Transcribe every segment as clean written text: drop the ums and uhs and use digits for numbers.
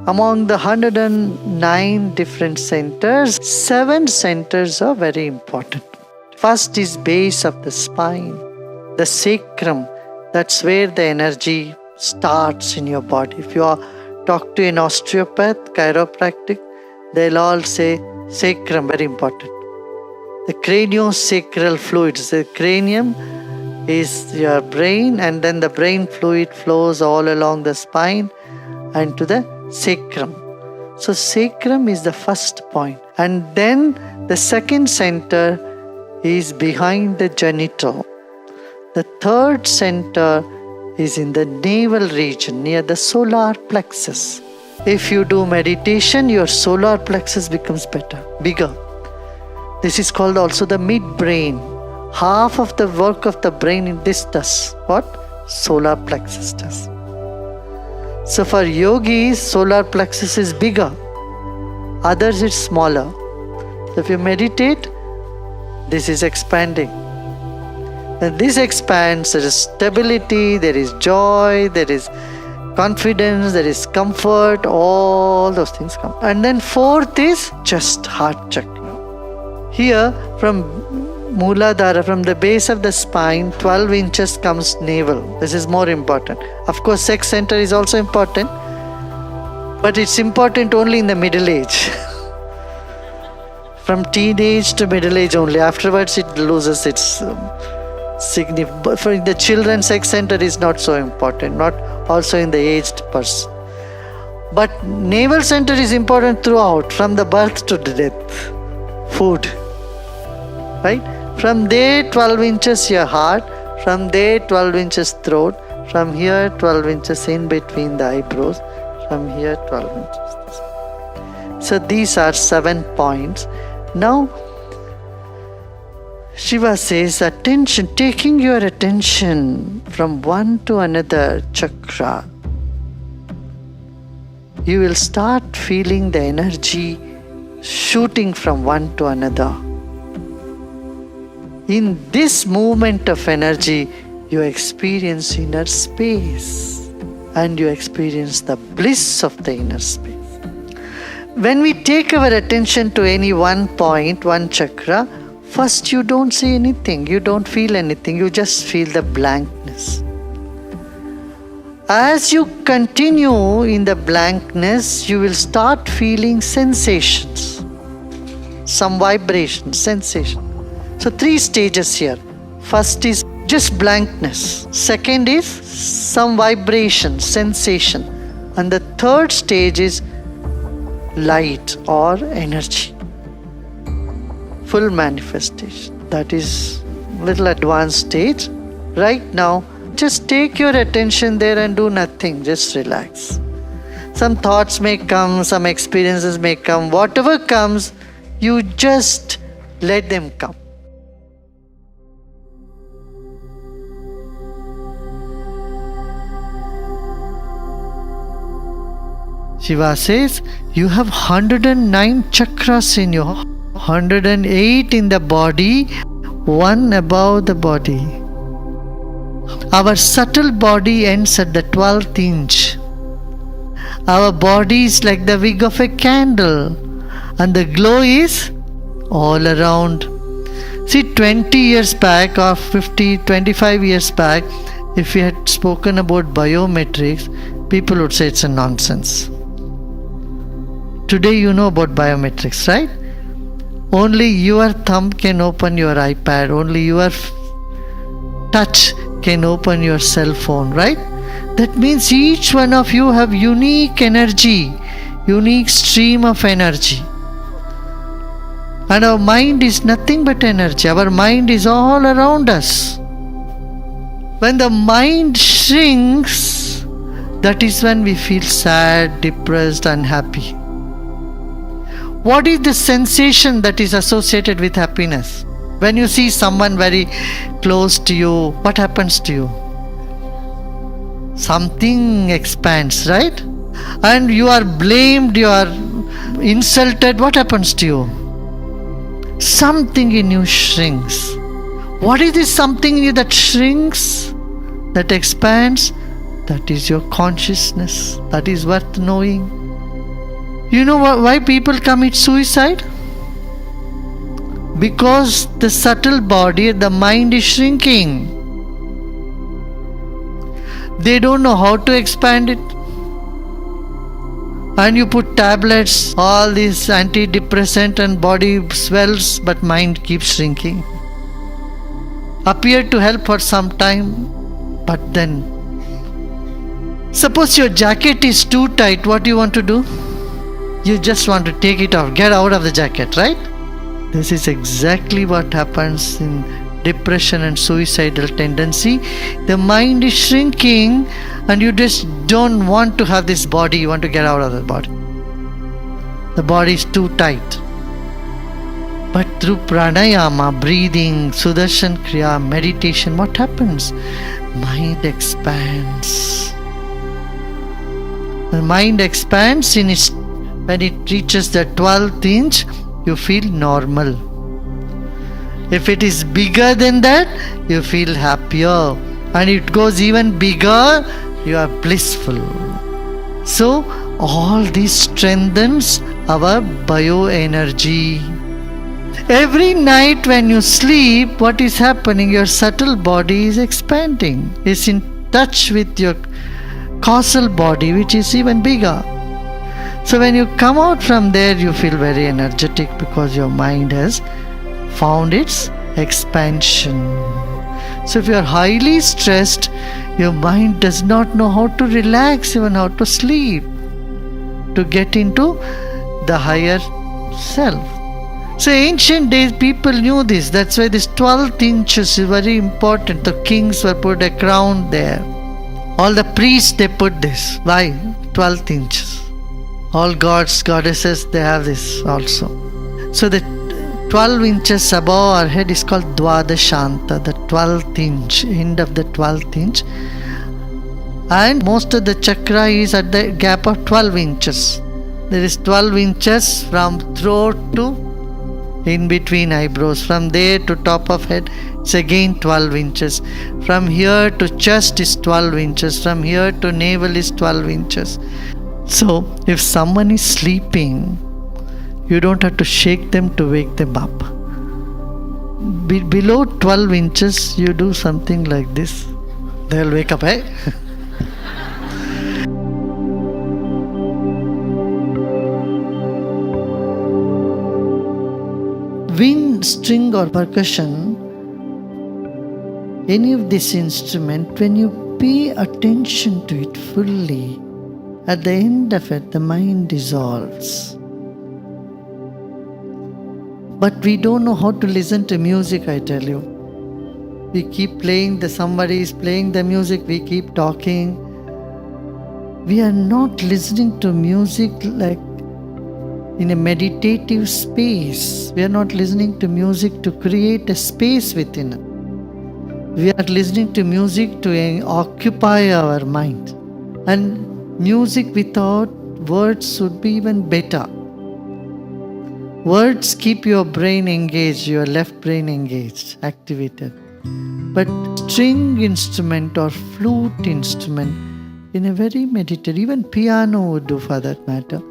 Among the 109 different centers, 7 centers are very important. First is base of the spine, the sacrum. That's where the energy starts in your body. If you talk to an osteopath, chiropractic, they'll all say sacrum, very important. The craniosacral fluids. The cranium is your brain, and then the brain fluid flows all along the spine and to the sacrum. So sacrum is the first point. And then the second center is behind the genital. The third center is in the navel region near the solar plexus. If you do meditation, your solar plexus becomes bigger. This is called also the midbrain. Half of the work of the brain in this does what? Solar plexus does. So for yogis, solar plexus is bigger. Others it's smaller. So if you meditate, this is expanding. When this expands, there is stability, there is joy, there is confidence, there is comfort, all those things come. And then fourth is just heart chakra. Here from Mooladhara, from the base of the spine, 12 inches comes navel. This is more important. Of course, sex center is also important, but it's important only in the middle age. From teenage to middle age only. Afterwards, it loses its significance. But for the children, sex center is not so important, not also in the aged person. But navel center is important throughout, from the birth to the death. Food. Right? From there 12 inches your heart, from there 12 inches throat, from here 12 inches in between the eyebrows, from here 12 inches. So these are 7 points. Now Shiva says attention, taking your attention from one to another chakra, you will start feeling the energy shooting from one to another. In this movement of energy, you experience inner space and you experience the bliss of the inner space. When we take our attention to any one point, one chakra, first you don't see anything, you don't feel anything, you just feel the blankness. As you continue in the blankness, you will start feeling sensations, some vibration, sensation. So 3 stages here. First is just blankness. Second is some vibration, sensation. And the third stage is light or energy. Full manifestation. That is little advanced stage. Right now, just take your attention there and do nothing. Just relax. Some thoughts may come, some experiences may come. Whatever comes, you just let them come. Shiva says, you have 109 chakras in you, 108 in the body, 1 above the body. Our subtle body ends at the 12th inch. Our body is like the wick of a candle, and the glow is all around. See, 20 years back or 50, 25 years back, if we had spoken about biometrics, people would say it's a nonsense. Today you know about biometrics, right? Only your thumb can open your iPad. Only your touch can open your cell phone, right? That means each one of you have unique energy, unique stream of energy. And our mind is nothing but energy. Our mind is all around us. When the mind shrinks, that is when we feel sad, depressed, unhappy. What is the sensation that is associated with happiness? When you see someone very close to you, what happens to you? Something expands, right? And you are blamed, you are insulted, what happens to you? Something in you shrinks. What is this something in you that shrinks, that expands? That is your consciousness. That is worth knowing. You know why people commit suicide? Because the subtle body, the mind is shrinking. They don't know how to expand it. And you put tablets, all these antidepressant, and body swells, but mind keeps shrinking. Appear to help for some time, but then suppose your jacket is too tight, what do you want to do? You just want to take it off, get out of the jacket, right? This is exactly what happens in depression and suicidal tendency. The mind is shrinking and you just don't want to have this body, you want to get out of the body. The body is too tight. But through pranayama, breathing, sudarshan kriya, meditation, what happens? Mind expands. The mind expands when it reaches the 12th inch, you feel normal. If it is bigger than that, you feel happier. And it goes even bigger, you are blissful. So, all this strengthens our bioenergy. Every night when you sleep, what is happening? Your subtle body is expanding. It's in touch with your causal body, which is even bigger. So when you come out from there, you feel very energetic because your mind has found its expansion. So if you are highly stressed, your mind does not know how to relax, even how to sleep, to get into the higher self. So ancient days people knew this. That's why this 12th inches is very important. The kings were put a crown there. All the priests, they put this. Why? 12th inches. All gods, goddesses, they have this also. So the 12 inches above our head is called Dwadashanta, the 12th inch, end of the 12th inch. And most of the chakra is at the gap of 12 inches. There is 12 inches from throat to in between eyebrows. From there to top of head, it's again 12 inches. From here to chest is 12 inches. From here to navel is 12 inches. So, if someone is sleeping, you don't have to shake them to wake them up. Below 12 inches, you do something like this. They'll wake up, eh? Wind, string or percussion, any of this instrument, when you pay attention to it fully, at the end of it, the mind dissolves. But we don't know how to listen to music, I tell you. We keep playing, somebody is playing the music, we keep talking. We are not listening to music like in a meditative space. We are not listening to music to create a space within. We are listening to music to occupy our mind. And music without words would be even better. Words keep your brain engaged, your left brain engaged, activated. But string instrument or flute instrument, in a very meditative, even piano would do for that matter.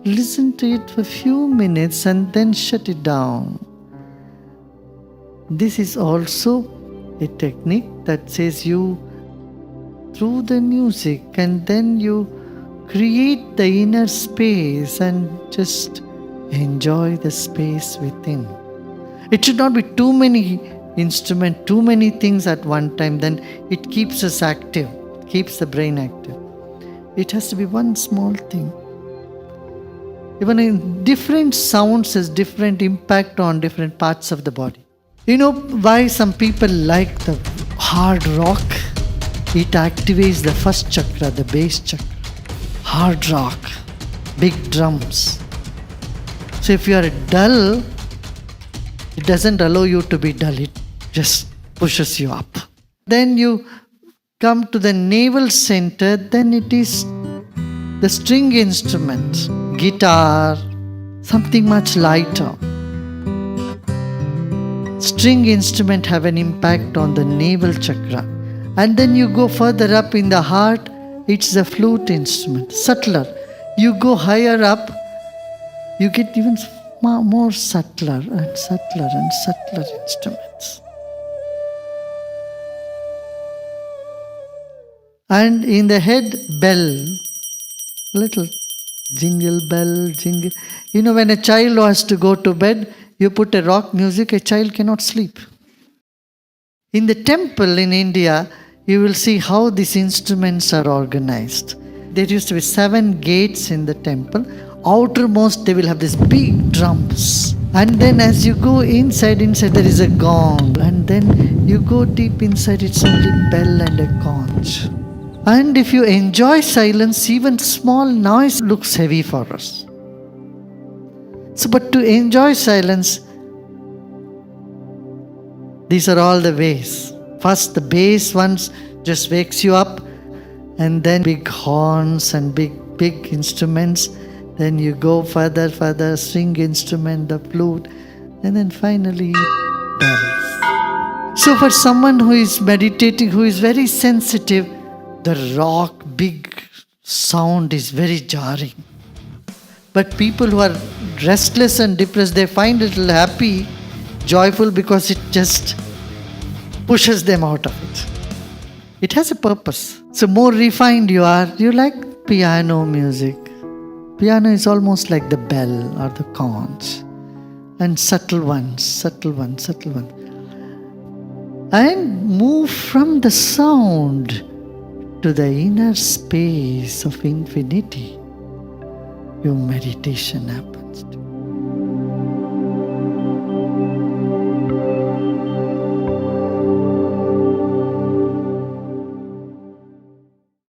Listen to it for a few minutes and then shut it down. This is also a technique that says you, through the music, and then you create the inner space and just enjoy the space within. It should not be too many instruments, too many things at one time, then it keeps us active, keeps the brain active. It has to be one small thing. Even in different sounds has different impact on different parts of the body. You know why some people like the hard rock? It activates the first chakra, the base chakra. Hard rock, big drums. So if you are dull, it doesn't allow you to be dull. It just pushes you up. Then you come to the navel center, then it is the string instruments, guitar, something much lighter. String instruments have an impact on the navel chakra. And then you go further up in the heart, it's the flute instrument, subtler. You go higher up, you get even more subtler and subtler and subtler instruments. And in the head, bell, little jingle bell, jingle. You know, when a child has to go to bed, you put a rock music, a child cannot sleep. In the temple in India, you will see how these instruments are organized. There used to be 7 gates in the temple. Outermost, they will have these big drums. And then as you go inside there is a gong. And then you go deep inside, it's only bell and a conch. And if you enjoy silence, even small noise looks heavy for us. So, but to enjoy silence, these are all the ways. First, the bass ones just wakes you up, and then big horns and big instruments. Then you go further, string instrument, the flute, and then finally bells. So for someone who is meditating, who is very sensitive, the rock big sound is very jarring. But people who are restless and depressed, they find it happy, joyful, because it just pushes them out of it. It has a purpose. So more refined you are, you like piano music. Piano is almost like the bell or the conch. And subtle ones. And move from the sound to the inner space of infinity. Your meditation happens.